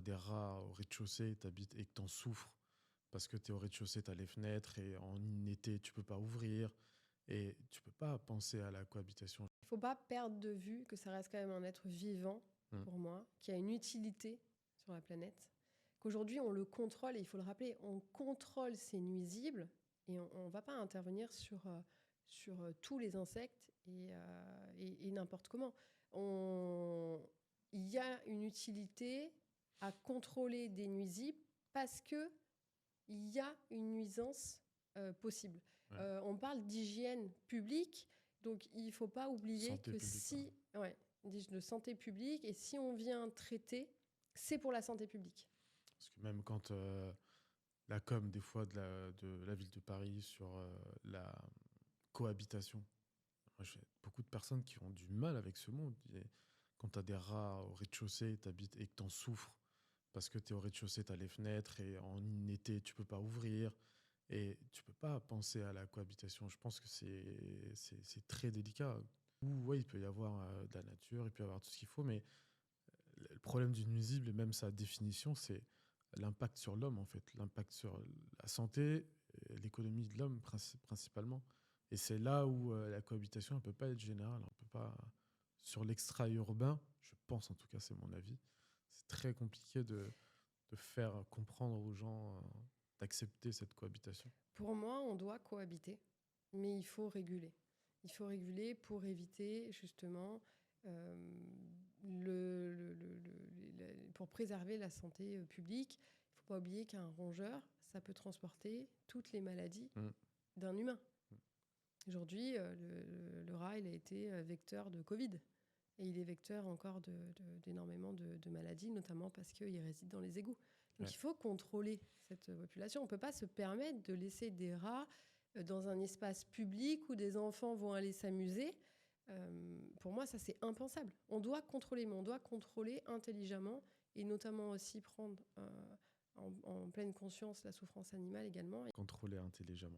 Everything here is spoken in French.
tu as des rats au rez-de-chaussée et que tu en souffres parce que tu es au rez-de-chaussée, tu as les fenêtres et en été, tu peux pas ouvrir et tu peux pas penser à la cohabitation. Il ne faut pas perdre de vue que ça reste quand même un être vivant, Mm. pour moi, qui a une utilité sur la planète. Qu'aujourd'hui, on le contrôle, et il faut le rappeler, on contrôle ces nuisibles et on ne va pas intervenir sur tous les insectes et n'importe comment. Il y a une utilité à contrôler des nuisibles parce qu'il y a une nuisance possible. Ouais. On parle d'hygiène publique, donc il ne faut pas oublier Santé que publique, de santé publique, et si on vient traiter, c'est pour la santé publique. Parce que même quand la com, des fois, de la ville de Paris sur la cohabitation, moi, j'ai beaucoup de personnes qui ont du mal avec ce mot. Et quand tu as des rats au rez-de-chaussée, t'habites et que tu en souffres parce que tu es au rez-de-chaussée, tu as les fenêtres et en été, tu peux pas ouvrir et tu peux pas penser à la cohabitation. Je pense que c'est très délicat. Ou ouais, il peut y avoir de la nature, il peut y avoir tout ce qu'il faut, mais le problème du nuisible et même sa définition, c'est l'impact sur l'homme, en fait, l'impact sur la santé, et l'économie de l'homme principalement. Et c'est là où la cohabitation ne peut pas être générale. On peut pas. Sur l'extra-urbain, je pense en tout cas, c'est mon avis, c'est très compliqué de faire comprendre aux gens d'accepter cette cohabitation. Pour moi, on doit cohabiter, mais il faut réguler. Il faut réguler pour éviter justement pour préserver la santé publique. Il ne faut pas oublier qu'un rongeur, ça peut transporter toutes les maladies Mm. d'un humain. Aujourd'hui, le rat, il a été vecteur de Covid. Et il est vecteur encore d'énormément de maladies, notamment parce qu'il réside dans les égouts. Donc Ouais. il faut contrôler cette population. On ne peut pas se permettre de laisser des rats dans un espace public où des enfants vont aller s'amuser. Pour moi, ça, c'est impensable. On doit contrôler, mais on doit contrôler intelligemment et notamment aussi prendre en pleine conscience la souffrance animale également. Contrôler intelligemment.